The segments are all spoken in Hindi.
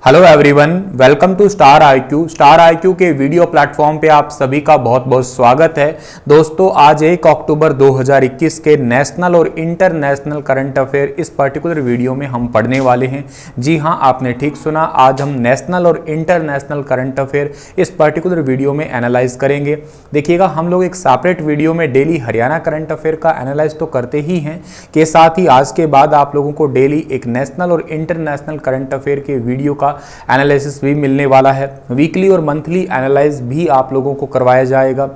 Hello everyone, welcome to star IQ. Star IQ के वीडियो प्लेटफॉर्म पे आप सभी का बहुत बहुत स्वागत है। दोस्तों, आज 1 अक्टूबर 2021 के नेशनल और इंटरनेशनल करंट अफेयर इस पर्टिकुलर वीडियो में हम पढ़ने वाले हैं। जी हां, आपने ठीक सुना, आज हम नेशनल और इंटरनेशनल करंट अफेयर इस पर्टिकुलर वीडियो में एनालाइज करेंगे। देखिएगा, हम लोग एक सेपरेट वीडियो में डेली हरियाणा करंट अफेयर का एनालाइज तो करते ही हैं, के साथ ही आज के बाद आप लोगों को डेली एक नेशनल और इंटरनेशनल करंट अफेयर के वीडियो का एनालिसिस भी मिलने वाला है। वीकली और मंथली एनालाइज भी आप लोगों को करवाया जाएगा।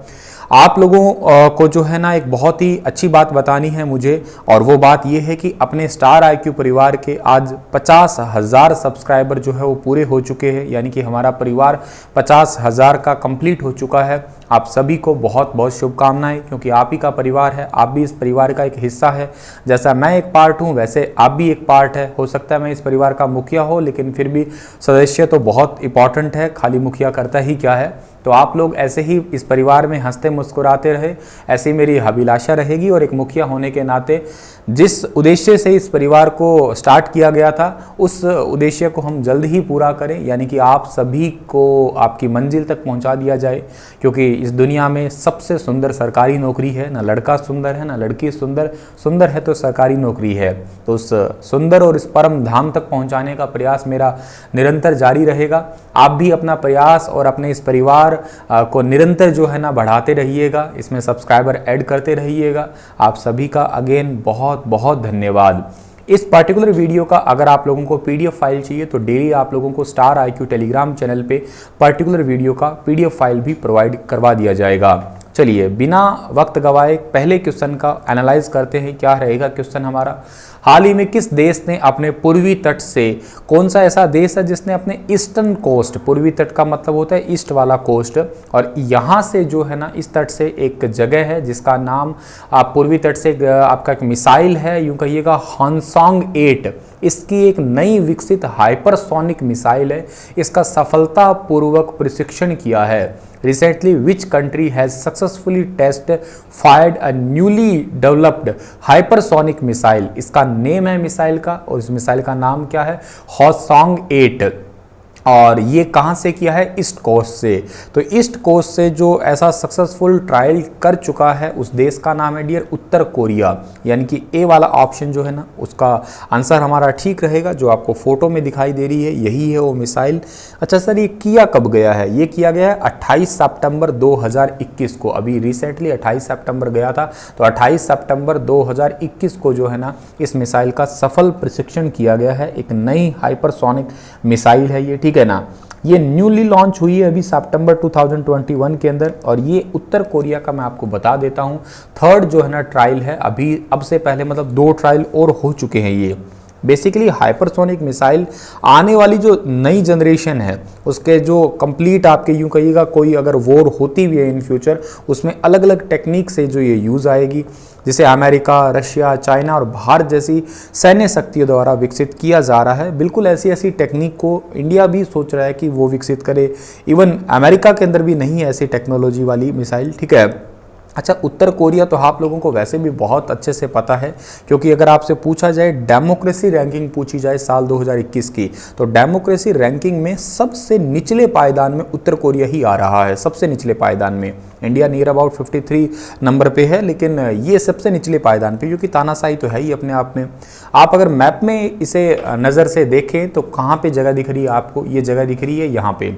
आप लोगों को जो है ना, एक बहुत ही अच्छी बात बतानी है मुझे, और वो बात ये है कि अपने स्टार आईक्यू परिवार के आज 50,000 सब्सक्राइबर जो है वो पूरे हो चुके हैं। यानी कि हमारा परिवार 50,000 का कंप्लीट हो चुका है। आप सभी को बहुत बहुत शुभकामनाएं, क्योंकि आप ही का परिवार है, आप भी इस परिवार का एक हिस्सा है। जैसा मैं एक पार्ट हूं, वैसे आप भी एक पार्ट है। हो सकता है मैं इस परिवार का मुखिया हो, लेकिन फिर भी सदस्य तो बहुत इंपॉर्टेंट है, खाली मुखिया करता ही क्या है। तो आप लोग ऐसे ही इस परिवार में हंसते मुस्कुराते रहे, ऐसी मेरी अभिलाषा रहेगी। और एक मुखिया होने के नाते जिस उद्देश्य से इस परिवार को स्टार्ट किया गया था, उस उद्देश्य को हम जल्द ही पूरा करें, यानी कि आप सभी को आपकी मंजिल तक पहुंचा दिया जाए। क्योंकि इस दुनिया में सबसे सुंदर सरकारी नौकरी है, ना लड़का सुंदर है ना लड़की सुंदर, सुंदर है तो सरकारी नौकरी है। तो उस सुंदर और इस परम धाम तक पहुंचाने का प्रयास मेरा निरंतर जारी रहेगा। आप भी अपना प्रयास और अपने इस परिवार को निरंतर जो है ना बढ़ाते रहिएगा, इसमें सब्सक्राइबर ऐड करते रहिएगा। आप सभी का अगेन बहुत बहुत धन्यवाद। इस पर्टिकुलर वीडियो का अगर आप लोगों को पीडीएफ फाइल चाहिए तो डेली आप लोगों को स्टार आईक्यू टेलीग्राम चैनल पे पर्टिकुलर वीडियो का पीडीएफ फाइल भी प्रोवाइड करवा दिया जाएगा। चलिए, बिना वक्त गवाए पहले क्वेश्चन का एनालाइज करते हैं। क्या रहेगा क्वेश्चन हमारा? हाल ही में किस देश ने अपने पूर्वी तट से, कौन सा ऐसा देश है जिसने अपने ईस्टर्न कोस्ट, पूर्वी तट का मतलब होता है ईस्ट वाला कोस्ट, और यहाँ से जो है ना इस तट से एक जगह है जिसका नाम, आप पूर्वी तट से आपका एक मिसाइल है, यूं कहिएगा हॉन्सोंग 8। इसकी एक नई विकसित हाइपरसोनिक मिसाइल है। इसका सफलतापूर्वक प्रशिक्षण किया है। Recently, which country has successfully fired a newly developed hypersonic missile? इसका नेम है मिसाइल का, और इस मिसाइल का नाम क्या है? हॉन्सोंग 8। और ये कहाँ से किया है? ईस्ट कोस्ट से। तो ईस्ट कोस्ट से जो ऐसा सक्सेसफुल ट्रायल कर चुका है, उस देश का नाम है डियर उत्तर कोरिया। यानी कि ए वाला ऑप्शन जो है ना, उसका आंसर हमारा ठीक रहेगा। जो आपको फोटो में दिखाई दे रही है, यही है वो मिसाइल। अच्छा सर, ये किया कब गया है? ये किया गया है 28 सितंबर 2021 को। अभी रिसेंटली 28 सितंबर गया था, तो 28 सितंबर 2021 को जो है ना इस मिसाइल का सफल प्रशिक्षण किया गया है। एक नई हाइपरसोनिक मिसाइल है ये, ठीक है ना। ये न्यूली लॉन्च हुई है अभी सितंबर 2021 के अंदर, और ये उत्तर कोरिया का मैं आपको बता देता हूं थर्ड जो है ना ट्रायल है। अभी अब से पहले मतलब 2 ट्रायल और हो चुके हैं। ये बेसिकली हाइपरसोनिक मिसाइल आने वाली जो नई जनरेशन है, उसके जो कंप्लीट आपके यूं कहिएगा, कोई अगर वॉर होती भी है इन फ्यूचर, उसमें अलग अलग टेक्निक से जो ये यूज़ आएगी, जिसे अमेरिका, रशिया, चाइना और भारत जैसी सैन्य शक्तियों द्वारा विकसित किया जा रहा है। बिल्कुल ऐसी ऐसी टेक्निक को इंडिया भी सोच रहा है कि वो विकसित करे। इवन अमेरिका के अंदर भी नहीं है ऐसी टेक्नोलॉजी वाली मिसाइल, ठीक है। अच्छा, उत्तर कोरिया तो आप लोगों को वैसे भी बहुत अच्छे से पता है, क्योंकि अगर आपसे पूछा जाए, डेमोक्रेसी रैंकिंग पूछी जाए साल 2021 की, तो डेमोक्रेसी रैंकिंग में सबसे निचले पायदान में उत्तर कोरिया ही आ रहा है। सबसे निचले पायदान में इंडिया नियर अबाउट 53 नंबर पे है, लेकिन ये सबसे निचले पायदान पे, क्योंकि तानाशाही तो है ही अपने आप में। आप अगर मैप में इसे नज़र से देखें तो कहाँ पे जगह दिख रही है आपको? ये जगह दिख रही है यहाँ पे,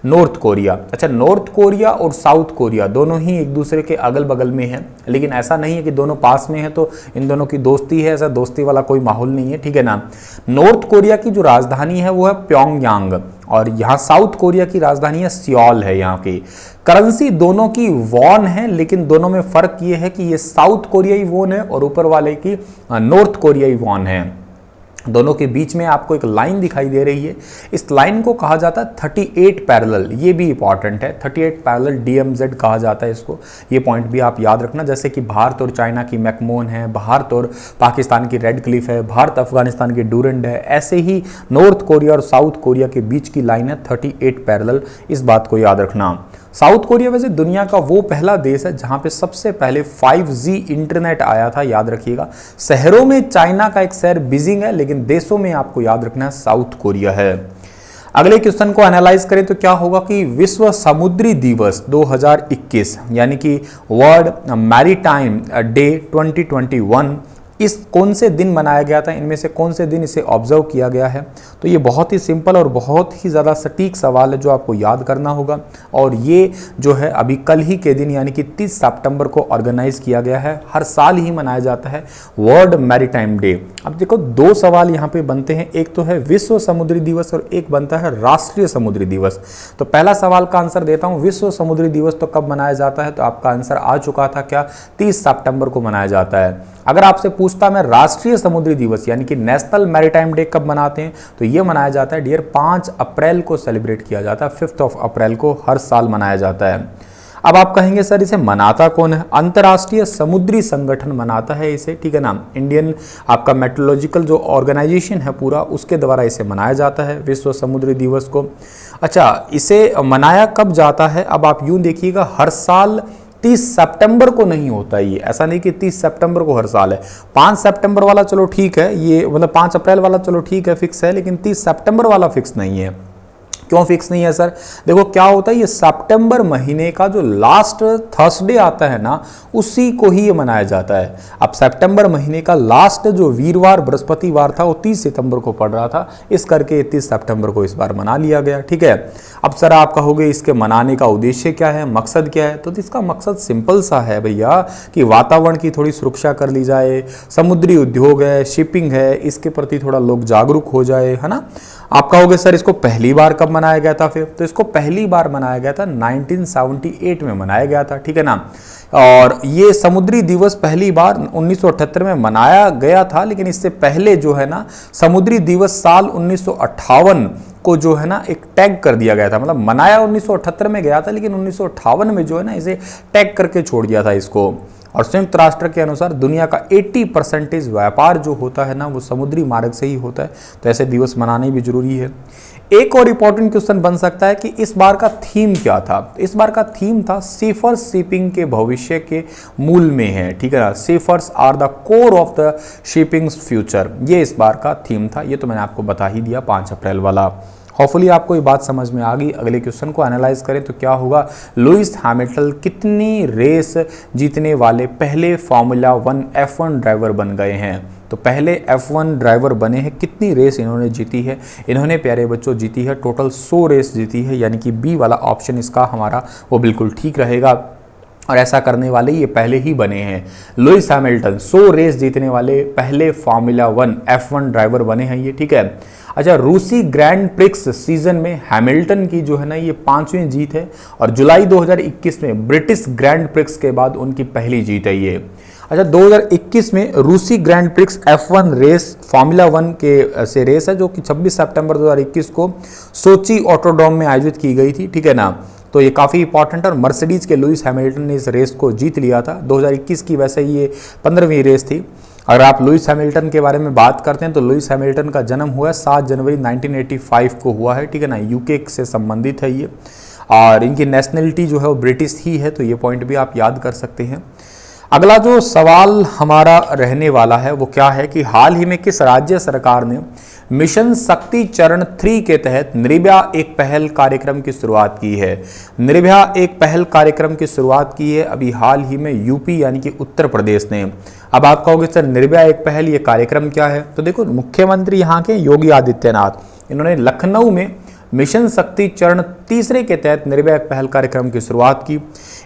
नॉर्थ कोरिया। अच्छा, नॉर्थ कोरिया और साउथ कोरिया दोनों ही एक दूसरे के अगल बगल में है, लेकिन ऐसा नहीं है कि दोनों पास में है तो इन दोनों की दोस्ती है। ऐसा दोस्ती वाला कोई माहौल नहीं है, ठीक है ना। नॉर्थ कोरिया की जो राजधानी है वो है प्योंगयांग, और यहाँ साउथ कोरिया की राजधानी है सियोल है। यहाँ की करेंसी दोनों की वॉन है, लेकिन दोनों में फर्क ये है कि ये साउथ कोरियाई वॉन है और ऊपर वाले की नॉर्थ कोरियाई वॉन है। दोनों के बीच में आपको एक लाइन दिखाई दे रही है। इस लाइन को कहा जाता है 38 पैरेलल। ये भी इंपॉर्टेंट है, 38 पैरेलल DMZ कहा जाता है इसको। ये पॉइंट भी आप याद रखना। जैसे कि भारत और चाइना की मैकमोन है, भारत और पाकिस्तान की रेड क्लिफ है, भारत अफगानिस्तान की डूरंड है, ऐसे ही नॉर्थ कोरिया और साउथ कोरिया के बीच की लाइन है 38 पैरेलल। इस बात को याद रखना। साउथ कोरिया वैसे दुनिया का वो पहला देश है जहां पे सबसे पहले 5G इंटरनेट आया था, याद रखिएगा। शहरों में चाइना का एक शहर बीजिंग है, लेकिन देशों में आपको याद रखना है साउथ कोरिया है। अगले क्वेश्चन को एनालाइज करें तो क्या होगा कि विश्व समुद्री दिवस 2021 यानी कि वर्ल्ड मैरीटाइम डे 2021 इस कौन से दिन मनाया गया था, इनमें से कौन से दिन इसे ऑब्जर्व किया गया है। तो ये बहुत ही सिंपल और बहुत ही ज़्यादा सटीक सवाल है जो आपको याद करना होगा, और ये जो है अभी कल ही के दिन यानी कि 30 सितंबर को ऑर्गेनाइज किया गया है। हर साल ही मनाया जाता है वर्ल्ड मैरीटाइम डे। अब देखो दो सवाल यहाँ पे बनते हैं, एक तो है विश्व समुद्री दिवस और एक बनता है राष्ट्रीय समुद्री दिवस। तो पहला सवाल का आंसर देता हूँ, विश्व समुद्री दिवस तो कब मनाया जाता है, तो आपका आंसर आ चुका था क्या, 30 सितंबर को मनाया जाता है। अगर आपसे पूछता मैं राष्ट्रीय समुद्री दिवस यानी कि नेशनल मैरीटाइम डे कब मनाते हैं, तो ये मनाया जाता है डियर 5 अप्रैल को सेलिब्रेट किया जाता है, 5 अप्रैल को हर साल मनाया जाता है। अब आप कहेंगे सर इसे मनाता कौन है, अंतर्राष्ट्रीय समुद्री संगठन मनाता है इसे, ठीक है ना। इंडियन आपका मेट्रोलॉजिकल जो ऑर्गेनाइजेशन है पूरा, उसके द्वारा इसे मनाया जाता है विश्व समुद्री दिवस को। अच्छा, इसे मनाया कब जाता है, अब आप यूं देखिएगा हर साल 30 सितंबर को नहीं होता है ये, ऐसा नहीं कि 30 सितंबर को हर साल है। 5 सितंबर वाला चलो ठीक है, ये मतलब 5 अप्रैल वाला चलो ठीक है फिक्स है, लेकिन 30 सितंबर वाला फिक्स नहीं है। क्यों फिक्स नहीं है सर, देखो क्या होता है, ये सितंबर महीने का जो लास्ट थर्सडे आता है ना, उसी को ही ये मनाया जाता है। अब सितंबर महीने का लास्ट जो वीरवार बृहस्पतिवार था वो 30 सितंबर को पड़ रहा था, इस करके 30 सितंबर को इस बार मना लिया गया, ठीक है। अब सर आप कहोगे इसके मनाने का उद्देश्य क्या है, मकसद क्या है, तो इसका मकसद सिंपल सा है भैया कि वातावरण की थोड़ी सुरक्षा कर ली जाए, समुद्री उद्योग है, शिपिंग है, इसके प्रति थोड़ा लोग जागरूक हो जाए, है ना। आप कहोगे सर इसको पहली बार कब मनाया गया था फिर, तो इसको पहली बार मनाया गया था 1978 में मनाया गया था, ठीक है ना। और ये समुद्री दिवस पहली बार 1978 में मनाया गया था, लेकिन इससे पहले जो है ना समुद्री दिवस साल 1958 को जो है ना एक टैग कर दिया गया था, मतलब मनाया 1978 में गया था, लेकिन 1958 में जो है ना इसे टैग करके छोड़ दिया था इसको। और संयुक्त राष्ट्र के अनुसार दुनिया का 80% व्यापार जो होता है ना वो समुद्री मार्ग से ही होता है, तो ऐसे दिवस मनाने भी जरूरी है। एक और इंपॉर्टेंट क्वेश्चन बन सकता है कि इस बार का थीम क्या था, तो इस बार का थीम था सेफर शिपिंग के भविष्य के मूल में है, ठीक है ना। Seafarers are the core of the shipping future, ये इस बार का थीम था, ये तो मैंने आपको बता ही दिया 5 अप्रैल वाला। होपफुली आपको ये बात समझ में आ गई। अगले क्वेश्चन को एनालाइज करें तो क्या होगा, लुइस हैमिल्टन कितनी रेस जीतने वाले पहले फार्मूला 1 F1 ड्राइवर बन गए हैं, तो पहले F1 ड्राइवर बने हैं, कितनी रेस इन्होंने जीती है, इन्होंने प्यारे बच्चों जीती है टोटल 100 रेस जीती है, यानी कि बी वाला ऑप्शन इसका हमारा वो बिल्कुल ठीक रहेगा। और ऐसा करने वाले ये पहले ही बने हैं, लुइस हैमिल्टन 100 रेस जीतने वाले पहले फार्मूला 1 F1 ड्राइवर बने हैं ये, ठीक है। अच्छा, रूसी ग्रैंड प्रिक्स सीजन में हैमिल्टन की जो है ना ये 5वीं जीत है, और जुलाई 2021 में ब्रिटिश ग्रैंड प्रिक्स के बाद उनकी पहली जीत है ये। अच्छा, 2021 में रूसी grand prix F1 race formula 1 के से रेस है जो कि 26 सितंबर 2021 को सोची ऑटोड्रोम में आयोजित की गई थी, ठीक है ना। तो ये काफ़ी इंपॉर्टेंट, और मर्सिडीज के लुइस हैमिल्टन ने इस रेस को जीत लिया था 2021 की, वैसे ही ये 15वीं रेस थी। अगर आप लुइस हैमिल्टन के बारे में बात करते हैं तो लुइस हैमिल्टन का जन्म हुआ है 7 जनवरी 1985 को हुआ है, ठीक है ना। यूके से संबंधित है ये, और इनकी नेशनलिटी जो है वो ब्रिटिश ही है, तो ये पॉइंट भी आप याद कर सकते हैं। अगला जो सवाल हमारा रहने वाला है वो क्या है कि हाल ही में किस राज्य सरकार ने मिशन शक्ति चरण 3 के तहत निर्भया एक पहल कार्यक्रम की शुरुआत की है। निर्भया एक पहल कार्यक्रम की शुरुआत की है अभी हाल ही में यूपी यानी कि उत्तर प्रदेश ने। अब आप कहोगे सर निर्भया एक पहल ये कार्यक्रम क्या है, तो देखो मुख्यमंत्री यहाँ के योगी आदित्यनाथ, इन्होंने लखनऊ में मिशन शक्ति चरण 3 के तहत निर्भया एक पहल कार्यक्रम की शुरुआत की।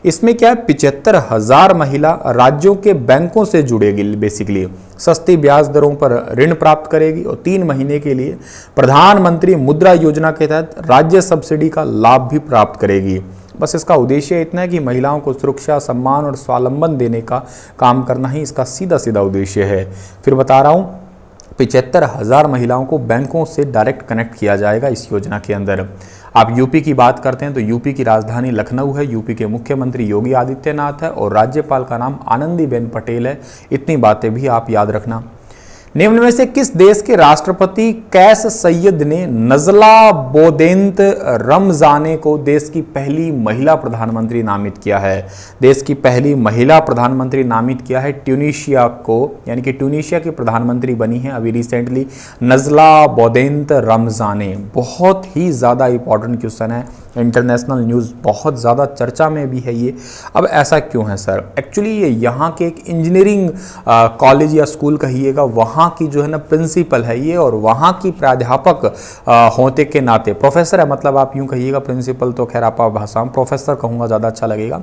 इसमें क्या है, 75,000 महिला राज्यों के बैंकों से जुड़ेगी, बेसिकली सस्ती ब्याज दरों पर ऋण प्राप्त करेगी, और 3 महीने के लिए प्रधानमंत्री मुद्रा योजना के तहत राज्य सब्सिडी का लाभ भी प्राप्त करेगी। बस इसका उद्देश्य इतना है कि महिलाओं को सुरक्षा, सम्मान और स्वावलंबन देने का काम करना ही इसका सीधा सीधा उद्देश्य है। फिर बता रहा हूँ, 75,000 महिलाओं को बैंकों से डायरेक्ट कनेक्ट किया जाएगा इस योजना के अंदर। आप यूपी की बात करते हैं तो यूपी की राजधानी लखनऊ है, यूपी के मुख्यमंत्री योगी आदित्यनाथ है, और राज्यपाल का नाम आनंदीबेन पटेल है। इतनी बातें भी आप याद रखना। निम्न में से किस देश के राष्ट्रपति कैस सैयद ने नजला बोदेंत रमजाने को देश की पहली महिला प्रधानमंत्री नामित किया है? देश की पहली महिला प्रधानमंत्री नामित किया है ट्यूनीशिया को, यानी कि ट्यूनीशिया की प्रधानमंत्री बनी है अभी रिसेंटली नजला बोदेंत रमजाने। बहुत ही ज़्यादा इंपॉर्टेंट क्वेश्चन है, इंटरनेशनल न्यूज़ बहुत ज़्यादा चर्चा में भी है ये। अब ऐसा क्यों है सर? एक्चुअली ये यहाँ के एक इंजीनियरिंग कॉलेज या स्कूल कहिएगा, वहाँ की जो है ना प्रिंसिपल है ये, और वहाँ की प्राध्यापक होते के नाते प्रोफेसर है, मतलब आप यूँ कहिएगा, प्रिंसिपल तो खैर आप भाषा में प्रोफेसर कहूँगा ज़्यादा अच्छा लगेगा।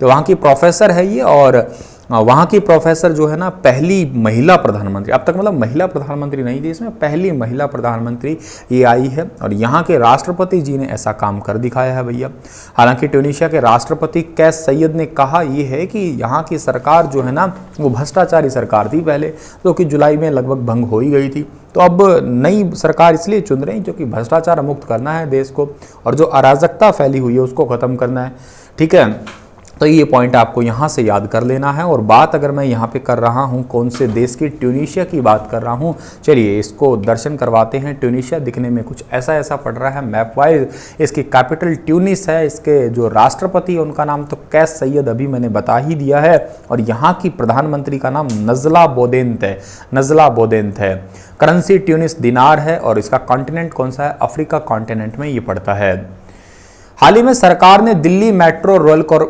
तो वहाँ की प्रोफेसर है ये, और वहाँ की प्रोफेसर जो है ना पहली महिला प्रधानमंत्री, अब तक मतलब महिला प्रधानमंत्री नहीं थी, इसमें पहली महिला प्रधानमंत्री ये आई है, और यहाँ के राष्ट्रपति जी ने ऐसा काम कर दिखाया है भैया। हालांकि ट्यूनीशिया के राष्ट्रपति कैस सैयद ने कहा ये है कि यहाँ की सरकार जो है ना वो भ्रष्टाचारी सरकार थी पहले, जो कि जुलाई में लगभग भंग हो ही गई थी। तो अब नई सरकार इसलिए चुन रहे हैं क्योंकि भ्रष्टाचार मुक्त करना है देश को, और जो अराजकता फैली हुई है उसको ख़त्म करना है, ठीक है। तो ये पॉइंट आपको यहाँ से याद कर लेना है। और बात अगर मैं यहाँ पे कर रहा हूँ कौन से देश की, ट्यूनीशिया की बात कर रहा हूँ। चलिए इसको दर्शन करवाते हैं। ट्यूनीशिया दिखने में कुछ ऐसा ऐसा पड़ रहा है मैप वाइज। इसकी कैपिटल ट्यूनिस है, इसके जो राष्ट्रपति उनका नाम तो कैस सैयद अभी मैंने बता ही दिया है, और यहाँ की प्रधानमंत्री का नाम नजला बोदेंत है, नजला बोदेंत है। करेंसी ट्यूनिस दिनार है, और इसका कॉन्टिनेंट कौन सा है? अफ्रीका कॉन्टिनेंट में ये पड़ता है। हाल ही में सरकार ने दिल्ली मेट्रो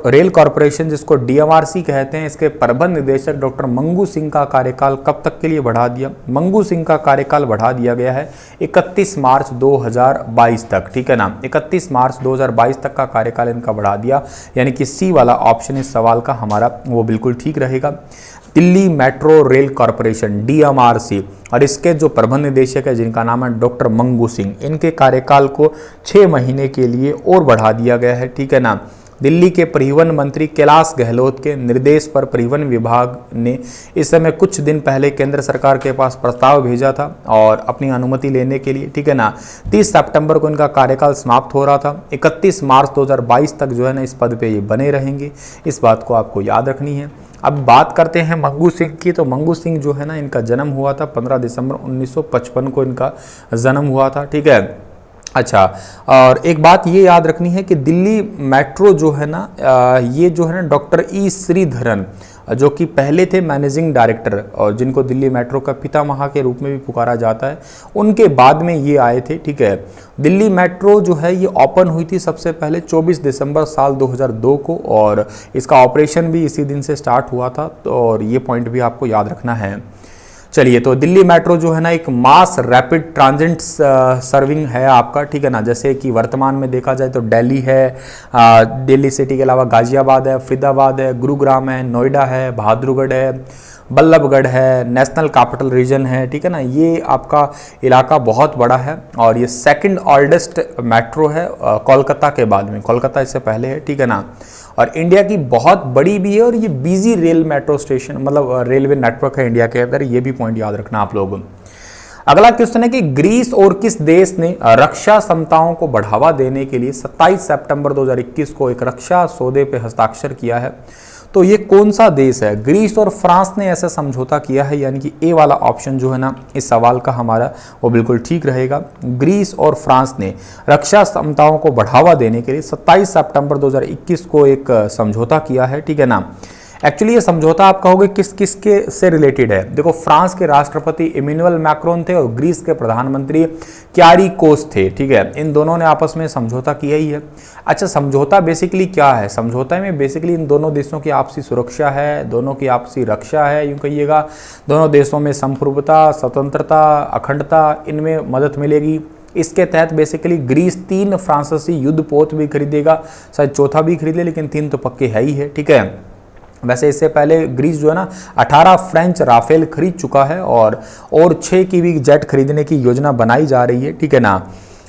रेल कॉरपोरेशन, जिसको डीएमआरसी कहते हैं, इसके प्रबंध निदेशक डॉक्टर मंगू सिंह का कार्यकाल कब तक के लिए बढ़ा दिया? मंगू सिंह का कार्यकाल बढ़ा दिया गया है 31 मार्च 2022 तक, ठीक है ना। 31 मार्च 2022 तक का कार्यकाल इनका बढ़ा दिया, यानी कि सी वाला ऑप्शन इस सवाल का हमारा वो बिल्कुल ठीक रहेगा। Delhi metro rail corporation DMRC, और इसके जो प्रबंध निदेशक है जिनका नाम है डॉक्टर मंगू सिंह, इनके कार्यकाल को 6 महीने के लिए और बढ़ा दिया गया है, ठीक है ना। दिल्ली के परिवहन मंत्री कैलाश गहलोत के निर्देश पर परिवहन विभाग ने इस समय कुछ दिन पहले केंद्र सरकार के पास प्रस्ताव भेजा था और अपनी अनुमति लेने के लिए, ठीक है ना। 30 सितंबर को इनका कार्यकाल समाप्त हो रहा था। 31 मार्च 2022 तक जो है ना इस पद पे ये बने रहेंगे, इस बात को आपको याद रखनी है। अब बात करते हैं मंगू सिंह की। तो मंगू सिंह जो है ना इनका जन्म हुआ था 15 दिसंबर 1955 को इनका जन्म हुआ था, ठीक है। अच्छा, और एक बात ये याद रखनी है कि दिल्ली मेट्रो जो है ना ये जो है ना डॉक्टर ई श्रीधरन, जो कि पहले थे मैनेजिंग डायरेक्टर और जिनको दिल्ली मेट्रो का पितामह के रूप में भी पुकारा जाता है, उनके बाद में ये आए थे, ठीक है। दिल्ली मेट्रो जो है ये ओपन हुई थी सबसे पहले 24 दिसंबर साल 2002 को, और इसका ऑपरेशन भी इसी दिन से स्टार्ट हुआ था, तो और ये पॉइंट भी आपको याद रखना है। चलिए, तो दिल्ली मेट्रो जो है ना एक मास रैपिड ट्रांजिट सर्विंग है आपका, ठीक है ना। जैसे कि वर्तमान में देखा जाए तो दिल्ली है, दिल्ली सिटी के अलावा गाजियाबाद है, फरीदाबाद है, गुरुग्राम है, नोएडा है, बहादुरगढ़ है, बल्लभगढ़ है, नेशनल कैपिटल रीजन है, ठीक है ना। ये आपका इलाका बहुत बड़ा है, और ये सेकंड ओल्डेस्ट मेट्रो है कोलकाता के बाद में, कोलकाता इससे पहले है, ठीक है ना। और इंडिया की बहुत बड़ी भी है, और ये बिजी रेल मेट्रो स्टेशन मतलब रेलवे नेटवर्क है इंडिया के अंदर, ये भी पॉइंट याद रखना आप लोग। अगला क्वेश्चन है कि ग्रीस और किस देश ने रक्षा क्षमताओं को बढ़ावा देने के लिए 27 सितंबर 2021 को एक रक्षा सौदे पे हस्ताक्षर किया है? तो ये कौन सा देश है? ग्रीस और फ्रांस ने ऐसा समझौता किया है, यानी कि ए वाला ऑप्शन जो है ना इस सवाल का हमारा वो बिल्कुल ठीक रहेगा। ग्रीस और फ्रांस ने रक्षा क्षमताओं को बढ़ावा देने के लिए 27 सितंबर 2021 को एक समझौता किया है, ठीक है ना। एक्चुअली ये समझौता आप कहोगे किस किस के से रिलेटेड है? देखो, फ्रांस के राष्ट्रपति इमैनुअल मैक्रोन थे और ग्रीस के प्रधानमंत्री क्यारिकोस थे, ठीक है। इन दोनों ने आपस में समझौता किया ही है। अच्छा, समझौता बेसिकली क्या है? समझौता में बेसिकली इन दोनों देशों की आपसी सुरक्षा है, दोनों की आपसी रक्षा है, यूँ कहिएगा। दोनों देशों में संप्रभुता, स्वतंत्रता, अखंडता, इनमें मदद मिलेगी। इसके तहत बेसिकली ग्रीस 3 फ्रांसीसी युद्धपोत भी खरीदेगा, शायद चौथा भी खरीद ले, लेकिन 3 तो पक्के है ही है, ठीक है। वैसे इससे पहले ग्रीस जो है ना 18 फ्रेंच राफेल खरीद चुका है, और 6 की भी जेट खरीदने की योजना बनाई जा रही है, ठीक है ना।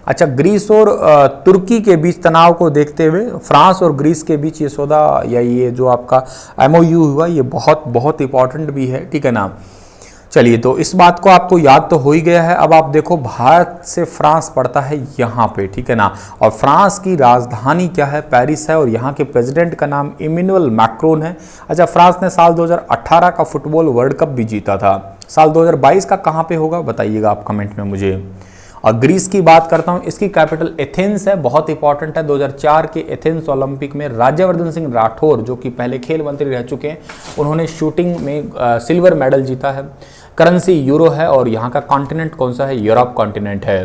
अच्छा, ग्रीस और तुर्की के बीच तनाव को देखते हुए फ्रांस और ग्रीस के बीच ये सौदा या ये जो आपका MOU हुआ ये बहुत बहुत इंपॉर्टेंट भी है, ठीक है ना। चलिए, तो इस बात को आपको याद तो हो ही गया है। अब आप देखो, भारत से फ्रांस पड़ता है यहाँ पे, ठीक है ना, और फ्रांस की राजधानी क्या है, पेरिस है, और यहाँ के प्रेसिडेंट का नाम इमैनुअल मैक्रोन है। अच्छा, फ्रांस ने साल 2018 का फुटबॉल वर्ल्ड कप भी जीता था। साल 2022 का कहाँ पे होगा बताइएगा आप कमेंट में मुझे। और ग्रीस की बात करता हूं, इसकी कैपिटल एथेंस है, बहुत इंपॉर्टेंट है। 2004 के एथेंस ओलंपिक में राज्यवर्धन सिंह राठौर, जो कि पहले खेल मंत्री रह चुके हैं, उन्होंने शूटिंग में सिल्वर मेडल जीता है। करेंसी यूरो है, और यहाँ का कॉन्टिनेंट कौन सा है, यूरोप कॉन्टिनेंट है।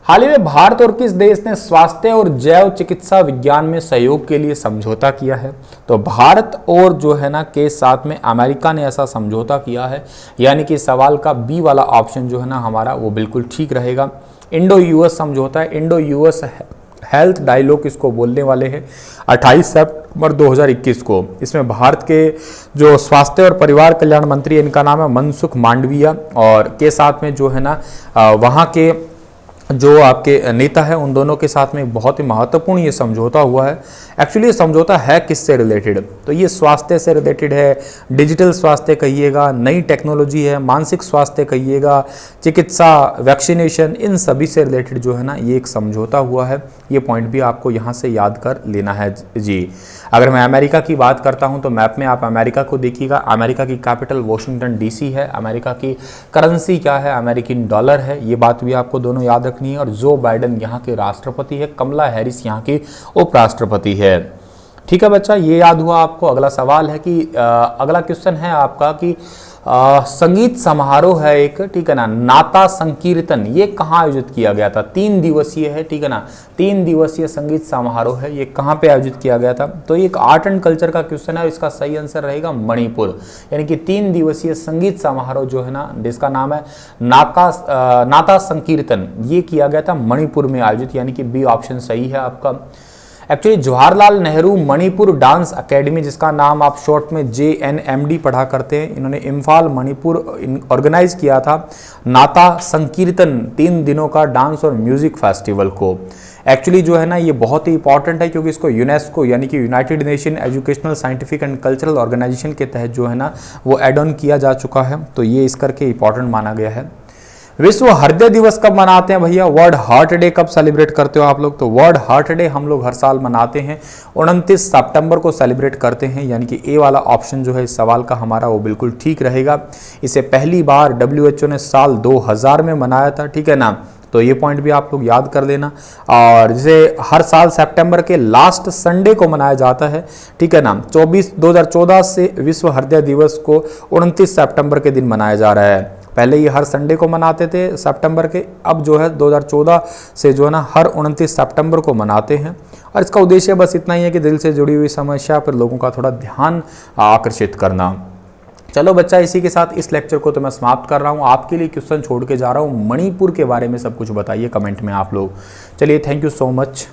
हाल ही में भारत और किस देश ने स्वास्थ्य और जैव चिकित्सा विज्ञान में सहयोग के लिए समझौता किया है? तो भारत और जो है ना के साथ में अमेरिका ने ऐसा समझौता किया है, यानी कि सवाल का बी वाला ऑप्शन जो है ना हमारा वो बिल्कुल ठीक रहेगा। इंडो यूएस समझौता है, इंडो यूएस हेल्थ डायलॉग इसको बोलने वाले हैं, 28 सितंबर 2021 को। इसमें भारत के जो स्वास्थ्य और परिवार कल्याण मंत्री, इनका नाम है मनसुख मांडविया, और के साथ में जो है ना वहाँ के जो आपके नेता है, उन दोनों के साथ में बहुत ही महत्वपूर्ण ये समझौता हुआ है। एक्चुअली ये समझौता है किससे रिलेटेड, तो ये स्वास्थ्य से रिलेटेड है, डिजिटल स्वास्थ्य कहिएगा, नई टेक्नोलॉजी है, मानसिक स्वास्थ्य कहिएगा, चिकित्सा, वैक्सीनेशन, इन सभी से रिलेटेड जो है ना ये एक समझौता हुआ है। ये पॉइंट भी आपको यहाँ से याद कर लेना है जी। अगर मैं अमेरिका की बात करता हूँ तो मैप में आप अमेरिका को देखिएगा। अमेरिका की कैपिटल वॉशिंगटन डीसी है। अमेरिका की करेंसी क्या है, अमेरिकन डॉलर है। ये बात भी आपको दोनों याद रखनी है। और जो बाइडेन यहाँ के राष्ट्रपति है, कमला हैरिस यहाँ की उपराष्ट्रपति है। ठीक है बच्चा, ये याद हुआ आपको। अगला सवाल है कि अगला क्वेश्चन है आपका कि संगीत समारोह है एक, ठीक है ना, नाता संकीर्तन, ये कहाँ आयोजित किया गया था? 3 दिवसीय है, ठीक है ना, 3 दिवसीय संगीत समारोह है, ये कहाँ पे आयोजित किया गया था? तो ये एक आर्ट एंड कल्चर का क्वेश्चन है, और इसका सही आंसर रहेगा मणिपुर। यानी कि 3 दिवसीय संगीत समारोह जो है ना, जिसका नाम है नाता संकीर्तन, ये किया गया था मणिपुर में आयोजित, यानी कि बी ऑप्शन सही है आपका। Actually Jawaharlal Nehru Manipur dance academy, जिसका नाम आप शॉर्ट में JNMD पढ़ा करते हैं, इन्होंने इम्फाल मणिपुर ऑर्गेनाइज किया था नाता संकीर्तन 3 दिनों का डांस और म्यूजिक फेस्टिवल को। एक्चुअली जो है ना ये बहुत ही इंपॉर्टेंट है, क्योंकि इसको यूनेस्को यानी कि United Nation Educational Scientific and Cultural Organisation के तहत जो है ना वो एड ऑन किया जा चुका है, तो ये इस करके इंपॉर्टेंट माना गया है। विश्व हृदय दिवस कब मनाते हैं भैया? वर्ल्ड हार्ट डे कब सेलिब्रेट करते हो आप लोग? तो वर्ल्ड हार्ट डे हम लोग हर साल मनाते हैं, 29 सितंबर को सेलिब्रेट करते हैं, यानी कि ए वाला ऑप्शन जो है इस सवाल का हमारा वो बिल्कुल ठीक रहेगा। इसे पहली बार WHO ने साल 2000 में मनाया था, ठीक है ना, तो ये पॉइंट भी आप लोग याद कर लेना। और जिसे हर साल सितंबर के लास्ट संडे को मनाया जाता है, ठीक है ना, 2014 से विश्व हृदय दिवस को 29 सितंबर के दिन मनाया जा रहा है। पहले ये हर संडे को मनाते थे सितंबर के, अब जो है 2014 से जो है ना हर 29 सितंबर को मनाते हैं। और इसका उद्देश्य बस इतना ही है कि दिल से जुड़ी हुई समस्या पर लोगों का थोड़ा ध्यान आकर्षित करना। चलो बच्चा, इसी के साथ इस लेक्चर को तो मैं समाप्त कर रहा हूँ। आपके लिए क्वेश्चन छोड़ के जा रहा हूँ, मणिपुर के बारे में सब कुछ बताइए कमेंट में आप लोग। चलिए, थैंक यू सो मच।